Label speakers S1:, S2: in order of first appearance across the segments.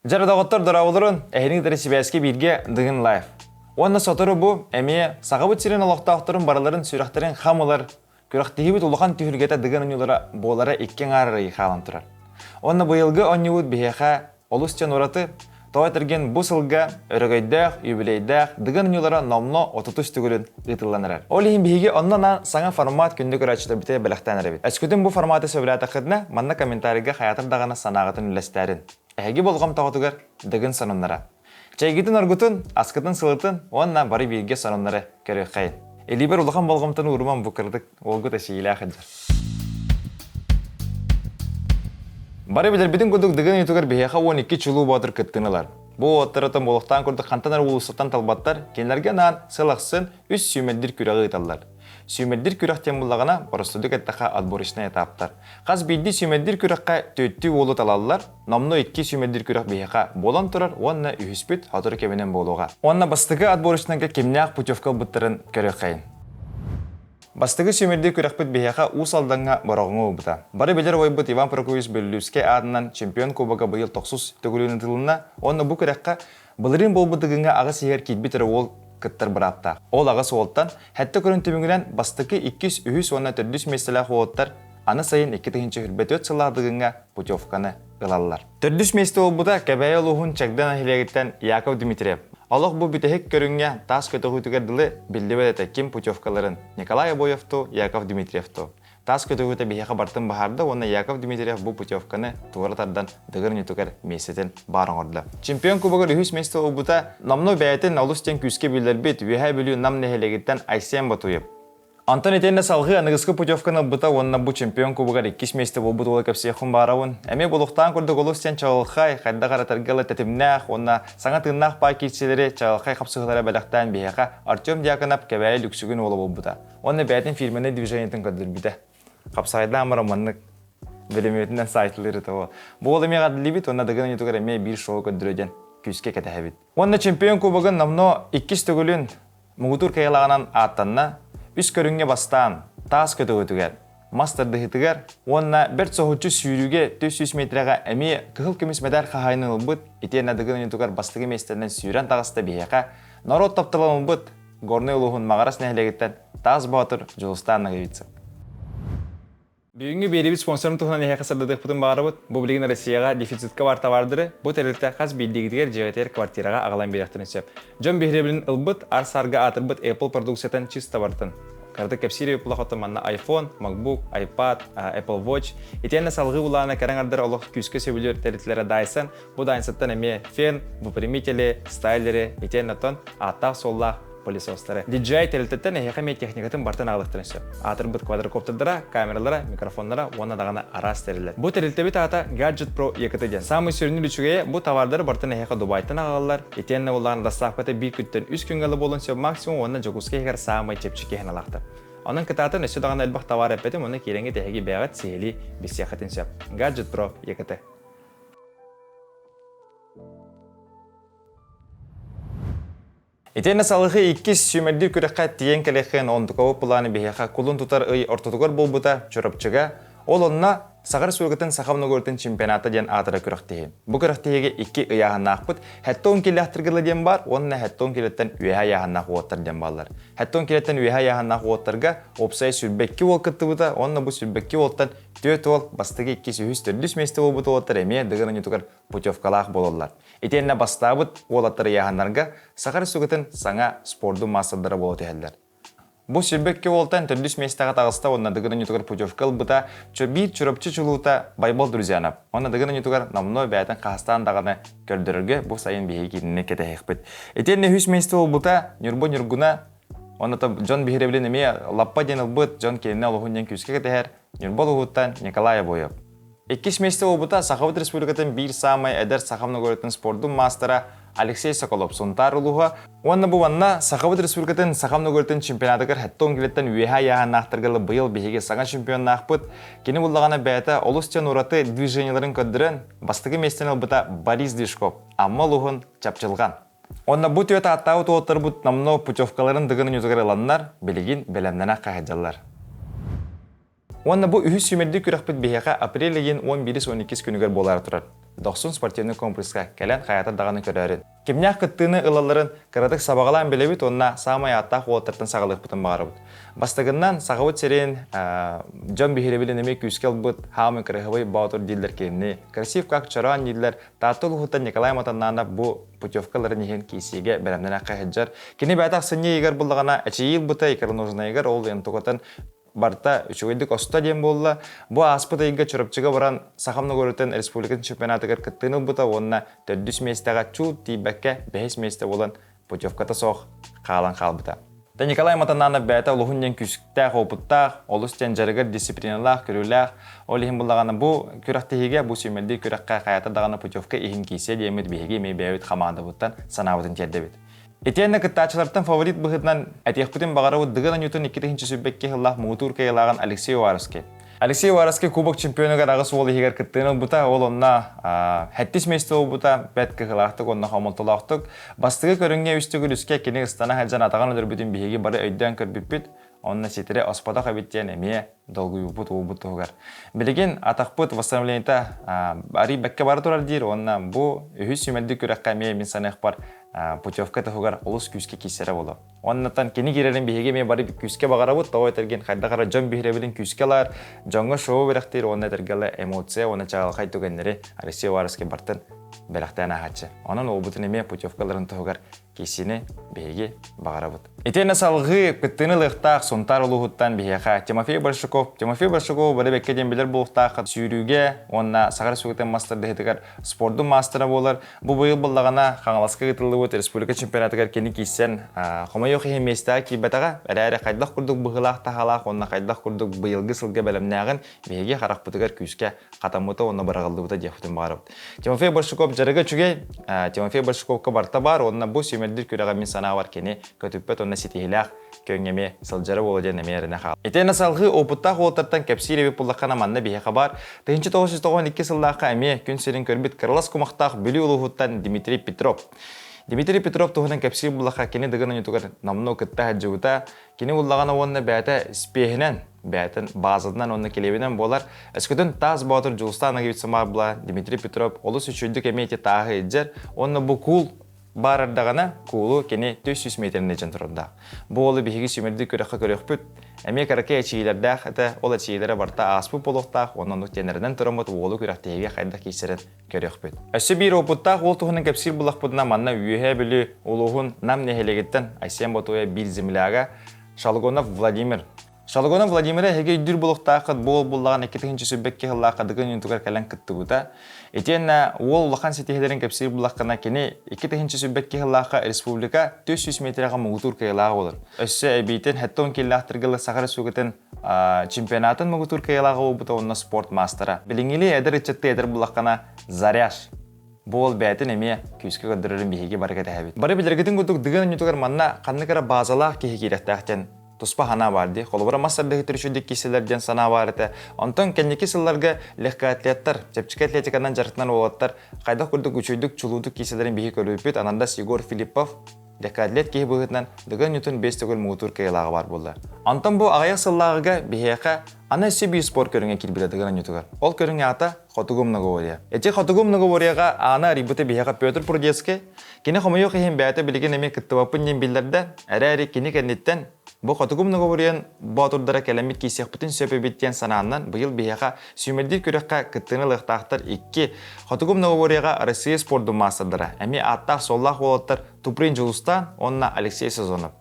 S1: Жарадағыттар дұрауылырын әйінің дәресібәске бірге дығын лайф. Онна сотыры бұ, әме сағабыт сирен алақтақтырын бараларын сүйрақтарын қамылар, көрақтығыбыт ұлыған түйілгеті дығын ұнылары болары еккен арыры иқалан тұрар. Онна бұйылғы онневуд бейеқа олыстен ораты, тоғайтырген бұ сылға өрігейдәқ, юбилейдәқ, дығын ұнылары номно отутуш түгілін ұйтыланырар. Ол ең бейге оннана саңа формат күнді көрәчіті біте біліқтен әребет. Әскүтін бұ форматы сөбіләті қыдына, манна комментарийға хаятырдағаны санағытын үлестәрін. Әйгі болғам тағытығар дығын санынлара. Чайгитін аргутын, аскытын сылытын, онна бары бейге санынлары көрі қайын. Элибер улахан болғамтын ұрман бұқырдық, олғы тәшейілі ақыджар. Бары білер бітін күдік дығын етігер бейеқа 12 чулу батыр күттінілар. Бұл оттырытын болықтан күрді қантанар ұлысыттан талбаттар, кенлерге наан сылақсын үз сүймәддір күрағы еталар. Сүймәддір күрақтен бұлағына бұрыстыдық әттіға адборышына етаптар. Қаз бейді сүймәддір күраққа төтті олы талалылар, намны 2 сүймәддір күрақ бейеқа болан тұрар, онна үйіспет атыры кемінен болуға. Онна бастығы адборышынанға кемнеақ путевка бұттырын көрі қайын. Бастығы сүймәддір күрақпыт бейеқа ұс алданға барағыңы ұбыта. Бары белер ойбыт Иван Прокоевич Беллюске адынан чемпион кубаға бұйыл 9 төгілінің тылына, онна бұл күраққа бұлырын болбыдығыңа ағы сегер кетбетірі ол кыттар бұрапта. Ол ағасы олттан, хәтті көрін төмігінен бастықы 200 онна түрдіс местелі қуоттар, аны сайын 2-тігінші хүрбет өт сылағдығыңа путевканы ғылалылар. Түрдіс месті ол бұда кәбәйі лұғын чәкдан ахилегіттен Яков Дмитриев. Аллах бұл бүтәхек көрінге тас көті ғытығар дылы білдебәді кем путевкаларын Николай Абоевту, Яков Дмитриевту. Тас көті ғыты бейеқа бартын бағарды, оны Яков Дмитриев бұл путевканы туғыратардан дығырын етігер месетін барын орды. Чемпион кубағыр үйіс месті ол бұта намны бәйетін алыстен күске білдер бет, үйәй білу нам нәхелегіттен Айсен батуып. Антон етенне салғы анығысқы путевканы бұта онына бұл чемпион кубағыр 2 месті ол бұт олы көпсеқын барауын. Әме бұлықтан көрді олыстен чағылқай, қайда қаратарғылы тәтімнәқ, онына саңа тыңнақ пай кетселері чағылқай қапсығылары бәліқтен бейеқа Артем Дьяконов кәбәйі люксігін олы бұл бұта. Оны бәйтін фильміне движениетін көдір біді. Қапсайда амыраманлық біліметінен сайтылыры тауы. Бұл олы меға ділібіт, оны дығын етігер әме бір шоу көдіруден күске кәтәхәбіт. Оны чемпион кубағын намно 2 түгілін мұғытур кәйілағынан аттанна, үс көрінге бастан, тас көті өтігер, мастарды хитігер, онына бір соғытшы сүйрюге 400 метрға әме күхіл көмес мәдәр қағайны ұлбыт, етен әдігін етігер бастығы местерінен сүйрен тағысты бейеқа, народ таптылан ұлбыт, горны ұлығын мағарас нәхілегіттен таз батыр жылыстан нағывитсі. Бүгінгі беребіт спонсорын тұғынан ехе қасырдадық бұтын бағарыбыт, бұл білігін Россияға дефицитка бар товардыры, бұл тәрілікті қаз білдегідігер жеветер квартираға ағалан беректірін сөп. Жон бейребілін ұлбыт, арсарға атырбыт Apple продукциятын чиз табартын. Карды кәпсире ұпылақ отыманна iPhone, MacBook, iPad, Apple Watch. Етенне салғы ұлағына кәріңардар олық күскі сөбілер тәрітлері дайсан, бұл дайынсаттан әме фен, бұпыримителі, стайлері, етенне тон, аттақ соллақ, полисостары. DJI тәрілтеттен әйеқаме техникатын бартын ағылықтырыншы. Атыр бұд квадрокоптердара, камералара, микрофонлара, оны дағана арас тәрілер. Бұл тәрілтебет ата Gadget Pro 2-ден. Самый сүрінілі чүгейе бұл товардары бартын әйеқа Дубайтын ағалылар. Етенне олағын дастақпаты бір күттен 3 күнгілі болын сөп максимум оны жүгіске егер самый чепчіке хен алақты. Оның кітатын өсі дағана әлбақ товар әппетім, оны керенге тәйеге бәғат сейлі бесияқытын сөп. Gadget Pro 2. Етені салығы 2 сүймәлдер күріққа тиен кәлеқен ондықауы планы бейеқа құлын тұтар ұй ортотығыр бол бұта чөріпчіға, ол онына Сағыр сөлгітін сақамны көрдің чемпионаты ден атыры күріқтейін. Бұл күріқтейге 2 ұяғын ақпыт, хәтті 10 келі ден бар, онына хәтті 10 келеттен үйәй яғын ақы оттар ден балар. Хәтті 10 келеттен үйәй яғын ақы оттарға опсай сүрбекке ол күтті бұта, онына бұл сүрбекке олттан төт ол бастығы 200 месті ол бұты оттар әме дығырын етігір путевкалақ болылар. Етеніне бастабыт ол аттары яғынларға сағыр сөлгітін саңа спорду масылдары болуты әлдер. Бұл сүрбекке олтан түрдіс местаға тағыста онна дығырын етігір путевкал бұта бір чүріпчі чулуыта байбол дүрзиянап. Онна дығырын етігір намной бәйтін қағыстан дағаны көрдірірге бұл сайын бейі кетіне кеті әйіқпіт. Етенне хүс месті ол бұта нүрбу-нүргуна, онна Джон Бихеревлен еме лаппа ден ұлбыт Джон келіне олығын күске кетігер нүрбол ұғыттан Николай Абоев. 2 месті ол бұта Сақавыт Республикатын бір самай әдір сақамны көретін спорттың мастера Алексей Соколов сонтар ұлуға. Онна бұл онна Сақавыт Республикатын сақамны көретін чемпионатығыр хәтті оңгелеттен үйәй яғын нақтырғылы бұйыл бейге саңа чемпион нақпыт. Кені бұллағана бәйті олыстен ұраты движенияларын көддірін бастығы местен ұлбыта Борис Дишков, амма ұлығын чапчылған. Онна бұл түйеті аттауы тоғыттар бұт намно путевкаларын дығының үзігір аланлар білігін бәлемнен аққа қайдалар. Онна бұл үйі сүймелді күріқпіт бейеға апрель еген 11-12 күнігер болар тұрар. 90 спортивный комплекска келен хаята даганы көрөрүн. Кимнях кыттыны ылаларын кырадык сабагалан белебит, онна самай аттах уоттартан сагалык бутын багарабыт. Бастыгыннан сагабыт серен жон бихиребилен эме күскел бут хамы кырыгыбай баутур дилдер кемни. Красив как чаран дилдер татыл хутан Николай Матаннана бу путевкаларын ехен кисиге беремден акка хеджар. Кини байтак сынне егер булдагана ачыйыл бута икер нужна егер ол энтугатан барта үчүгөйдүк оста дем болла. Бу аспыта иге чурупчуга баран сахамны көрөтен республикатын чемпионатыгар кыттыны бута онна 400 местага чу тибекке 5 месте болан путевката сох калан калбыта. Та Николай Матаннана бәйта улухуннен күсктәк опыттақ, олыстен жарығыр дисциплиналақ, көріләқ, ол ехін бұлдағаны бұл күрақтығыға, бұл сүймелді күраққа қайата дағаны путевка ехін кейсе деймет бейге мей бәйвет қаманды бұттан санауытын терді бет. Етенні кыттачылардың фаворит бұғытынан әтеқпітін бағарауы дығын ньютон 2-ші сүббекке ғылақ мұғытур кайылаған Алексей Варовский. Алексей Варовский кубок чемпионыға ағыс ол егер кыттыны бұта, ол онна хәттіс месті ол бұта, бәткі ғылақтық, онна қамылтылақтық. Бастығы көрінге үстігі үліске кені ұстана әлжан атаған өдір бүтін бейге бары өйден көрбіппіт, онна сетірі оспада қабеттен әме долгы ұбыт ол бұты ғығар. Білеген атақпыт восстановлениета ари бәкке бары тұрар дейір, онна бұл үйіз сүймелді көрәққа әме мен санық бар путевка тұғығар олыс күске кесері болу. Оннаттан кені керерін бейге ме бары күске бағара бұд, тауы әтерген қайдағара жон бейребілін күскелар, jonga шоу беректер, онна тергеле эмоция, онна чагалқай түгеннері Алексей Варовский бартын белақтан ағатшы. Онын ол бұтын еме путевкаларын тұғығар кесіні бейге бағара бұд. Етені салғы күттіні лықтақ сонтар ұлығыттан бейеға Тимофей Большаков бәрі бәккеден білер болықтақ сүйрюге, онна сағар сөйтен мастер дегетігер спорттың мастера болар. Бұл бұйыл болдағана қаңаласқа ғытылы бұд республика чемпионатығар кені кейсен қомай оқ ехен местаға кейбетаға әрі қайдақ күрдік бұғылақ тағалақ, онна қайдақ күрдік бұйылғы сылғы бәлімнәғын бейге қарақ бұтығар күске қатамыты онна барағылды бұта дефутын бағарып. Тимофей Большаков жарығы чүгей, Тимофей Большаковқа барта бар, онна бұл сүймелдір күріға мен сана бар кені көтіппет онна сетихилях көнгеме сылжары болу ден әмеріне қал. Етені салғы опыттақ олтарттан кәпсире біп бұлдаққан аманна бейеқа бар. 1992 сылдаққа әме күн серін көрбет Кырлас құмақтақ бүлі ұлығыттан Дмитрий Петров. Дмитрий Петров туғынан кәпсире бұлдаққа кені дығынан ütігір намыну күтті әджігіта. Кені ұллағана онына бәті спехінен, бәтін базыдынан онына келебінен болар. Әскөтін таз баутыр Жұлыстан ағыбет сымар бұла Дмитрий Петров олыс үшілдік әмейте тағы еджер. Онына бұл кул барардағана кулу кені 400 метріне жан тұрында. Бұл олы бейгі сүймелді көріққа көріқ бүт. Әме қараке әчейілердәқ әті ол әчейілері барта аспы болуқтақ, онын нүктенерден тұрымыт олы көріқтеге қайдақ кейсерін көріқ бүт. Өсі бір опыттақ ол тұғының кәпсір бұлақ бұдына манна үйе білі олуғын нам нехелегеттен Айсен Ботуя бір земляға Шалгонов Владимир. Шалгонов Владимирі әге үйдір бұлықтақыд бол бұллаған 2-ші сүббекке ғыллаққа дығын үнтігер кәлін күтті бұта. Етен ол ұлақан сетехелерін кәпсір бұлаққана кені 2-ші сүббекке ғыллаққа республика 400 метрға мұғытур кәйлағы olur. Өсі әбейтен әттон келлақтырғылы сағары сөгітін чемпионатын мұғытур кәйлағы ол бұта онына спорт мастера. Біліңелі әдір үтчетті әдір бұлаққана Заряш. Бол бәтін әме күскі көдірірін бейге барекеті әбет. Бары білергетін көтік дығын үнтігер манна қаннықара базалақ кейхекеректәқтен Туспа хана барды. Қолыбыра массардығы түрішудік кеселерден сана барды. Онтон кәнекі сылларға легкі атлеттар, чепчік атлетикадан жарықтан олаттар, қайдақ күрдік үчүйдік чулудық кеселерін бейгі көріппет, ананда Егор Филиппов легкі атлет кейі бұғытынан дығын нютын 5 түгіл мұғытур кәйлағы бар болды. Онтон бұл ағаяқ сыллағыға бейеқа ана себе спорт көріңе келбілі дығын нютығар. Ол көріңе ата Хотугум Наговория. Эти Хотугум Наговорияға ана рибуты бейеқа Петр Пурдецкий, кені қомайоқ ехен бәйті білеген әме күттівапын нен білдерді, әрі кені кәнеттен Бұл Хотугум Наговориян батырдара кәлемет кейсек бүтін сөпі беттен сананынан бұйыл бейеқа сүймелдер көріққа күттіні лықтақтар 2 Хотугум Наговорияға Россия спорты массадыра. Әме аттақ соллақ олаттар Туприн Жұлыстан, онна Алексей Сазонов.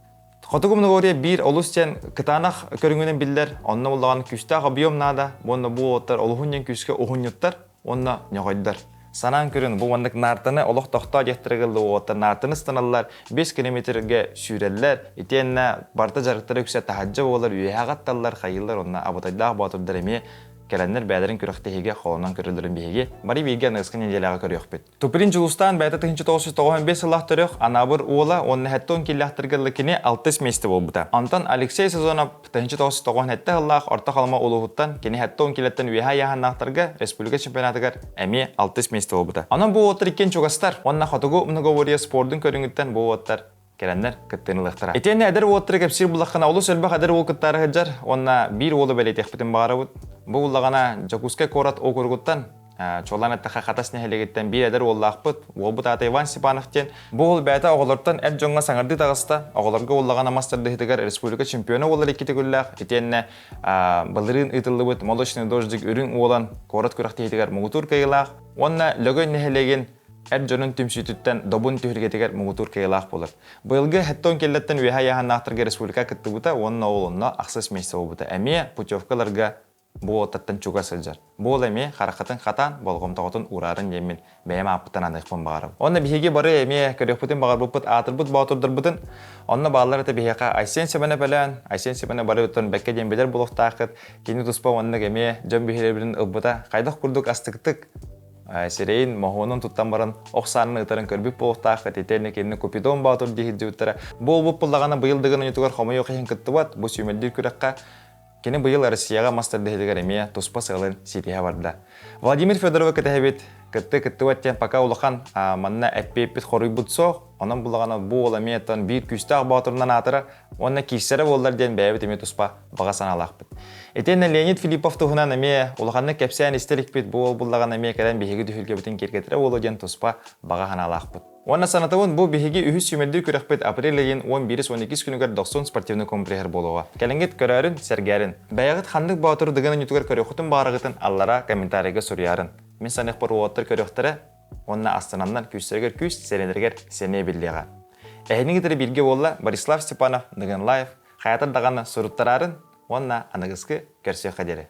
S1: Хотугум Наговория бір олыстен кытанақ көріңінен білдер, онна олаған күстақ объемнада, онна бұл олаттар олығынен күске оғынеттар, онна неғойдар. Санан көрін бұл ондық нартыны олық тоқта жектірігілді олаттар нартыны станалар 5 километрге сүйрелер, етеніне барта жарықтары өксе тахаджа олар үйеғатталар, қайылар, онна абутайдағы батырдар әме Келенler бәдерін күріқтеге қолынан көрілдерін бейге, бары бейге нығысқын енделіға көріқ бет. Тупирин Жұлыстан бәді 1995 сылақ түріқ, анабыр ола, оны әттон келләқтіргілі кене 6 месті бол бұта. Антон Алексей Сазонов 1997 сылақ орта қалма олығыттан кене әттон келеттен үйеға яғаннақтырға республика чемпионатығар әме 6 месті бол бұта. Анан бұл отыр екен чоғастар, онына Хотугу Наговория спордың көріңіттен бұл оттар Келенler кыттыны лықтыра. Етені әдір оттыры кәпсір бұлаққана олы сөлбақ әдір ол кыттары ғыджар, онына бір олы бәлет еқпетін бағары бұд. Бұл ұлағана Жакускай Корат окургуттан чолан аттаха хатас нехелегеттен бир эдер оллақпыт, олбут ата Иван Степановтен. Бұл бәті оғылырттан әд жоңға саңырды тағыста, оғылырға оллаған амастарды хитігер республика чемпионы олар екеті күлләқ, етенне бұлырын ұтылы бұт, молочный дождик үрін олан корат күріқті хитігер мұғытур кайылақ, онна лөгөн нехелеген әд жонын түмсүйтіттен добын түйіргетігер мұғытур кайылақ болыр. Бұйылғы әттон келлеттен өйә яғаннақтырға республика күтті бұта, онна олынна ақсыз мейсі бұта. Әме путевкаларға бұл оттаттан чуға сылжар. Бұл әме қарақатын қатан, болғымтағытын урарын емін бәйім апыттан анықпын бағарым. Онна бігеге бары әме көрекпітін бағар бұппыт, атырбыт баутырдыр бұтын. Онна бағалар әті бігеға Айсен Себені бәлән, Айсен Себені бары өттін бәкке дембелер болуқтақыт, кені тұспа онны әме жөн бігелербірін ұлбыта, қайдақ күрдік астықтық. Сирейін махуының тұттан барын оқсанын ұтарын көрбік болуқтақыт, етеріне кені көпидон баутыр дейхід жөттірі. Бұл бұллағаны бұйылдығын ұйтығар қомай оқиын күтті бат, бұл сүймелдер күрекқа кені бұйыл Россияға мастер дегелер әме тұспа сығылын сирия барды. Владимир Федорова кәтәхебет кітті баттен пока ұлыған манна әппеппет қорый бұтсоқ, оның бұлағаны бұл әметтен бір күстақ баутырынан атыры, онына кейсері болдар ден бәйбет әме тұспа баға саналақ бұд. Етені Леонид Филиппов тұғынан әме ұлығаны кәпсән істелік бет бұл бұлағаны әме кәден бейгі дүхілге бітін керкетірі олы ден тұспа баға саналақ бұд. Онна санатауын бұл бейгі үхіс сүймелдер көріқпет апрель айын 11-12 күнігер 90 спортивны компрехер болуға. Кәлінгет көрәрін, сәргәрін. Бәйғыт қандық баутыр дығының үтігер көріқұтын бағырғытын аллара комментарийға сұрыярын. Мен санық бір уаттыр көріқтірі, онна астананнан күстергер күст, сәрендергер сәне білдеға. Әйінің етірі білге болла Борислав Степанов, Дығын Лайф, қаятыр дағаны сұрыттарарын, онна анығызғы көрсе қадері.